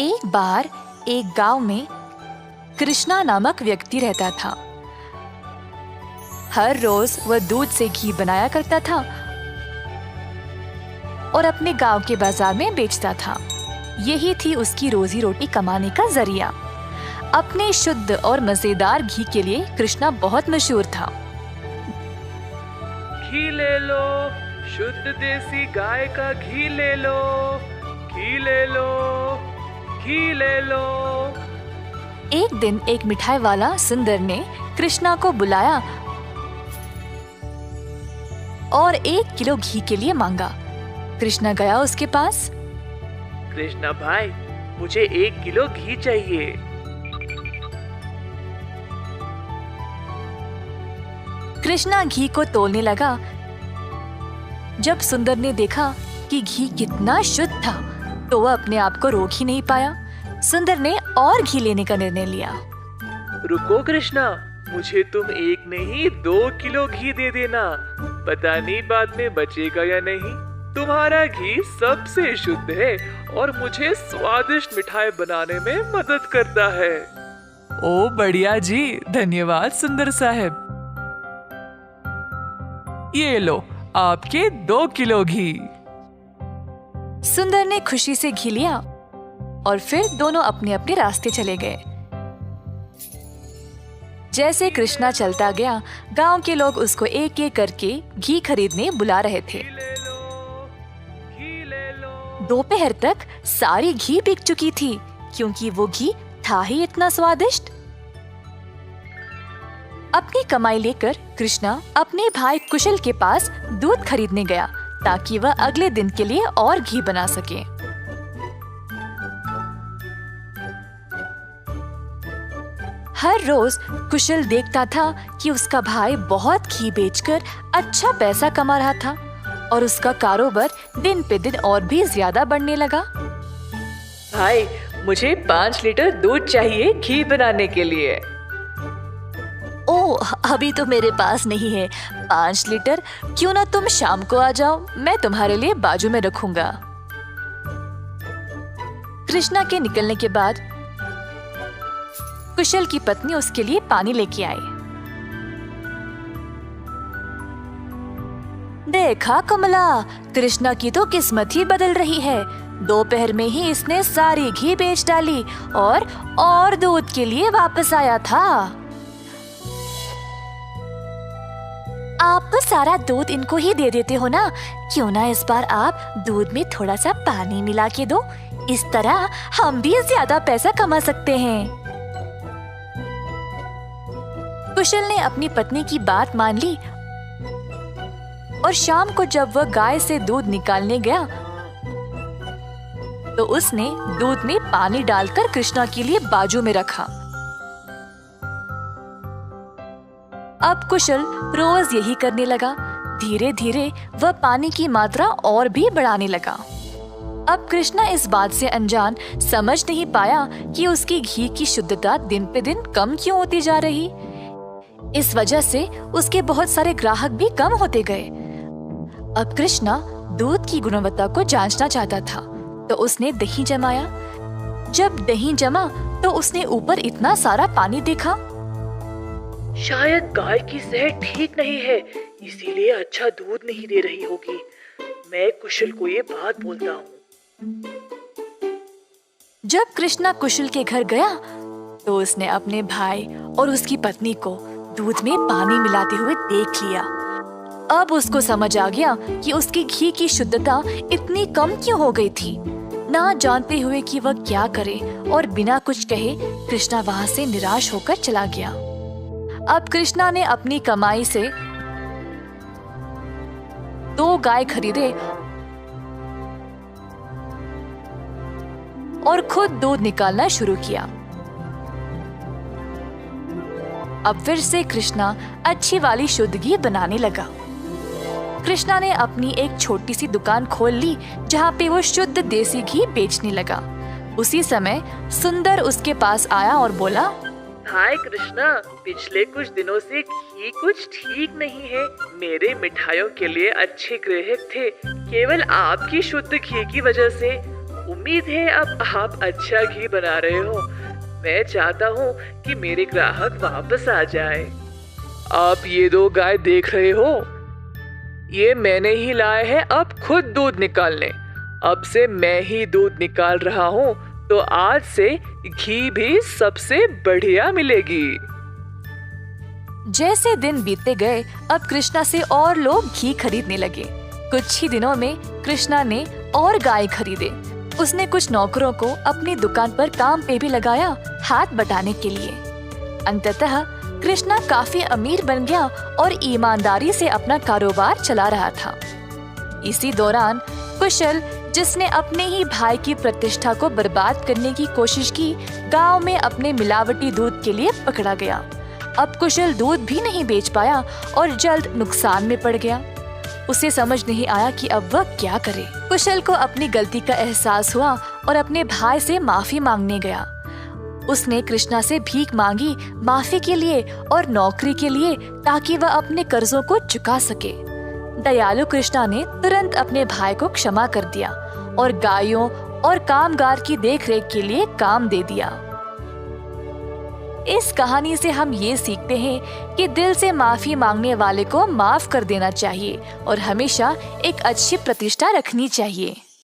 एक बार एक गांव में कृष्णा नामक व्यक्ति रहता था। हर रोज वह दूध से घी बनाया करता था और अपने गांव के बाजार में बेचता था। यही थी उसकी रोजी रोटी कमाने का जरिया। अपने शुद्ध और मजेदार घी के लिए कृष्णा बहुत मशहूर था। घी ले लो, शुद्ध देसी गाय का घी ले लो, घी ले लो, घी ले लो। एक दिन एक मिठाई वाला सुंदर ने कृष्णा को बुलाया और 1 किलो घी के लिए मांगा। कृष्णा गया उसके पास। कृष्णा भाई, मुझे 1 किलो घी चाहिए। कृष्णा घी को तोलने लगा। जब सुंदर ने देखा कि घी कितना शुद्ध था तो वह अपने आप को रोक ही नहीं पाया। सुंदर ने और घी लेने का निर्णय लिया। रुको कृष्णा, मुझे तुम 1 नहीं 2 किलो घी दे देना। पता नहीं बाद में बचेगा या नहीं। तुम्हारा घी सबसे शुद्ध है और मुझे स्वादिष्ट मिठाई बनाने में मदद करता है। ओ बढ़िया जी, धन्यवाद सुंदर साहब। ये लो आपके 2 किलो घी। सुंदर ने खुशी से घी लिया और फिर दोनों अपने अपने रास्ते चले गए। जैसे कृष्णा चलता गया, गांव के लोग उसको एक एक करके घी खरीदने बुला रहे थे। दोपहर तक सारी घी बिक चुकी थी क्योंकि वो घी था ही इतना स्वादिष्ट। अपनी कमाई लेकर कृष्णा अपने भाई कुशल के पास दूध खरीदने गया ताकि वह अगले दिन के लिए और घी बना सके। हर रोज कुशल देखता था कि उसका भाई बहुत घी बेचकर अच्छा पैसा कमा रहा था और उसका कारोबार दिन पे दिन और भी ज्यादा बढ़ने लगा। भाई, मुझे 5 लीटर दूध चाहिए घी बनाने के लिए। ओह, अभी तो मेरे पास नहीं है 5 लीटर। क्यों ना तुम शाम को आ जाओ, मैं तुम्हारे लिए बाजू में रखूंगा। कृष्णा के निकलने के बाद कुशल की पत्नी उसके लिए पानी लेके आई। देखा कमला, कृष्णा की तो किस्मत ही बदल रही है। दोपहर में ही इसने सारी घी बेच डाली और दूध के लिए वापस आया था। आप सारा दूध इनको ही दे देते हो ना, क्यों ना इस बार आप दूध में थोड़ा सा पानी मिला के दो। इस तरह हम भी ज्यादा पैसा कमा सकते हैं। कुशल ने अपनी पत्नी की बात मान ली और शाम को जब वह गाय से दूध निकालने गया तो उसने दूध में पानी डालकर कृष्णा के लिए बाजू में रखा। अब कुशल रोज यही करने लगा। धीरे धीरे वह पानी की मात्रा और भी बढ़ाने लगा। अब कृष्णा इस बात से अनजान समझ नहीं पाया कि उसकी घी की शुद्धता दिन पे दिन कम क्यों होती जा रही। इस वजह से उसके बहुत सारे ग्राहक भी कम होते गए। अब कृष्णा दूध की गुणवत्ता को जांचना चाहता था तो उसने दही जमाया। जब दही जमा तो उसने ऊपर इतना सारा पानी देखा। शायद गाय की सेहत ठीक नहीं है, इसीलिए अच्छा दूध नहीं दे रही होगी। मैं कुशल को ये बात बोलता हूँ। जब कृष्णा कुशल के घर गया तो उसने अपने भाई और उसकी पत्नी को दूध में पानी मिलाते हुए देख लिया। अब उसको समझ आ गया कि उसकी घी की शुद्धता इतनी कम क्यों हो गई थी। ना जानते हुए कि वह क्या करे और बिना कुछ कहे कृष्णा वहां से निराश होकर चला गया। अब कृष्णा ने अपनी कमाई से 2 गाय खरीदे और खुद दूध निकालना शुरू किया। अब फिर से कृष्णा अच्छी वाली शुद्ध घी बनाने लगा। कृष्णा ने अपनी एक छोटी सी दुकान खोल ली जहाँ पे वो शुद्ध देसी घी बेचने लगा। उसी समय सुंदर उसके पास आया और बोला, हाय कृष्णा, पिछले कुछ दिनों से घी कुछ ठीक नहीं है। मेरे मिठाइयों के लिए अच्छे ग्राहक थे, केवल आपकी शुद्ध घी की वजह से। उम्मीद है अब आप अच्छा घी बना रहे हो। मैं चाहता हूँ कि मेरे ग्राहक वापस आ जाए। आप ये 2 गाय देख रहे हो, ये मैंने ही लाए हैं अब खुद दूध निकालने। अब से मैं ही दूध निकाल रहा हूँ, तो आज से घी भी सबसे बढ़िया मिलेगी। जैसे दिन बीतते गए, अब कृष्णा से और लोग घी खरीदने लगे। कुछ ही दिनों में कृष्णा ने और गाय खरीदे। उसने कुछ नौकरों को अपनी दुकान पर काम पे भी लगाया, हाथ बटाने के लिए। अंततः कृष्णा काफी अमीर बन गया और ईमानदारी से अपना कारोबार चला रहा था। इसी दौरान कुशल, जिसने अपने ही भाई की प्रतिष्ठा को बर्बाद करने की कोशिश की, गांव में अपने मिलावटी दूध के लिए पकड़ा गया। अब कुशल दूध भी नहीं बेच पाया और जल्द नुकसान में पड़ गया। उसे समझ नहीं आया कि अब वह क्या करे। कुशल को अपनी गलती का एहसास हुआ और अपने भाई से माफी मांगने गया। उसने कृष्णा से भीख मांगी, माफी के लिए और नौकरी के लिए, ताकि वह अपने कर्जों को चुका सके। दयालु कृष्णा ने तुरंत अपने भाई को क्षमा कर दिया और गायों और कामगार की देखरेख के लिए काम दे दिया। इस कहानी से हम ये सीखते हैं कि दिल से माफी मांगने वाले को माफ कर देना चाहिए और हमेशा एक अच्छी प्रतिष्ठा रखनी चाहिए।